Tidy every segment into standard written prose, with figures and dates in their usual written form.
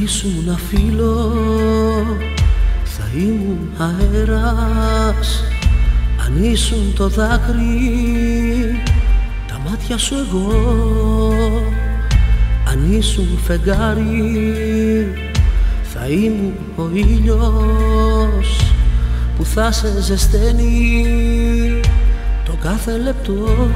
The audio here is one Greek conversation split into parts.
ήσουν φίλο θα ήμουν αέρας. Αν ήσουν το δάκρυ τα μάτια σου εγώ. Αν ήσουν φεγγάρι θα ήμουν ο ήλιος που θα σε ζεσταίνει το κάθε λεπτό.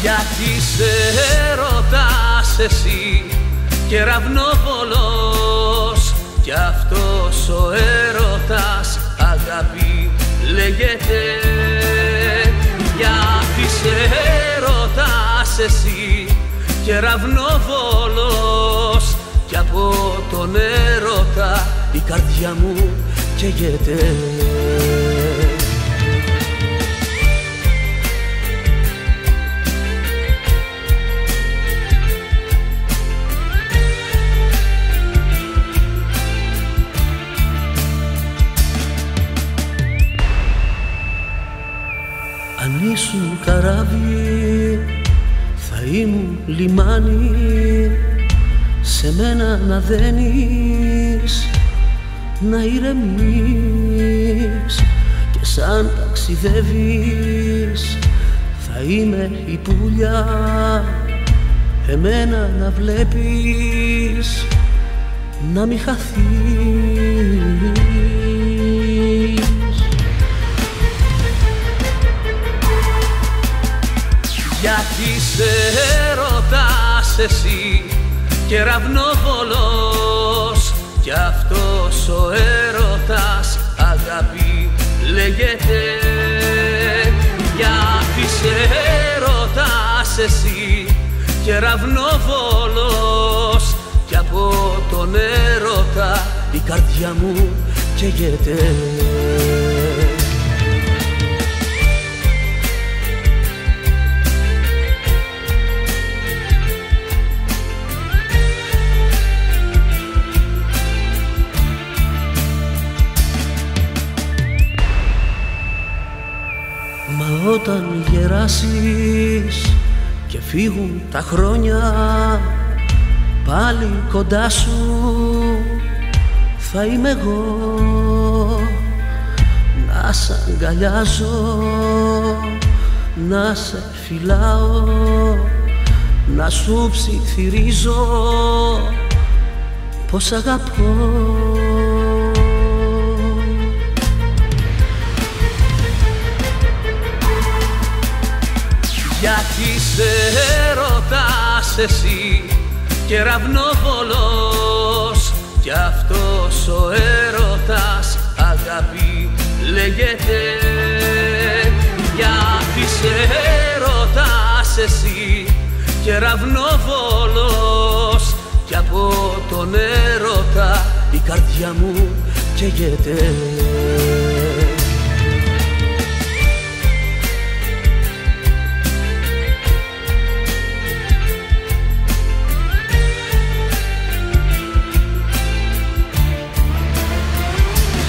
Γιατί σε ρωτάς εσύ κεραυνοβολός κι αυτός ο έρωτας αγάπη λέγεται. Γιατί σε ρωτάς εσύ κεραυνοβολός κι από τον έρωτα η καρδιά μου καίγεται. Αν ήσουν καράβι θα ήμουν λιμάνι. Σε μένα να δένεις, να ηρεμείς και σαν ταξιδεύεις θα είμαι η πουλιά εμένα να βλέπεις, να μη χαθείς. Γιατί σε ρωτάς εσύ κεραυνοβολός κι αυτός ο έρωτας αγάπη λέγεται. Γιατί σε ρωτάς εσύ κεραυνοβολός κι από τον έρωτα η καρδιά μου καίγεται. Μα όταν γεράσεις και φύγουν τα χρόνια πάλι κοντά σου θα είμαι εγώ. Να σ' αγκαλιάζω, να σε φυλάω, να σου ψιθυρίζω πως αγαπώ. Γιατί σε ρωτάς εσύ κεραυνοβολός κι αυτός ο έρωτας αγάπη λέγεται. Γιατί σε ρωτάς εσύ κεραυνοβολός κι από τον έρωτα η καρδιά μου καίγεται.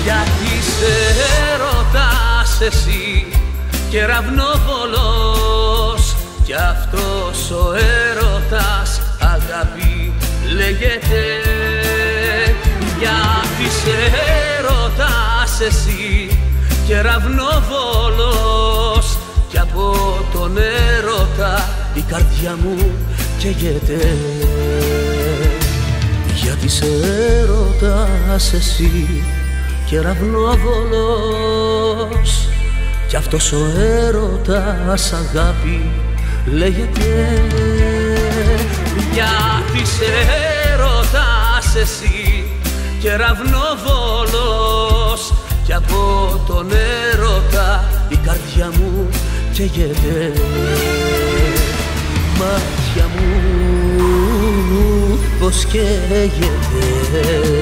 Γιατί σε ρωτάς εσύ κεραυνοβολός κι αυτός ο έρωτας αγάπη λέγεται. Γιατί σε ρωτάς εσύ κεραυνοβολός κι από τον έρωτα η καρδιά μου καίγεται. Γιατί σε ρωτάς εσύ κεραυνοβολός κι αυτός ο έρωτας αγάπη λέγεται. Γιατί σε ρωτάς εσύ κεραυνοβολός κι από τον έρωτα η καρδιά μου καίγεται. Μάτια μου πως καίγεται.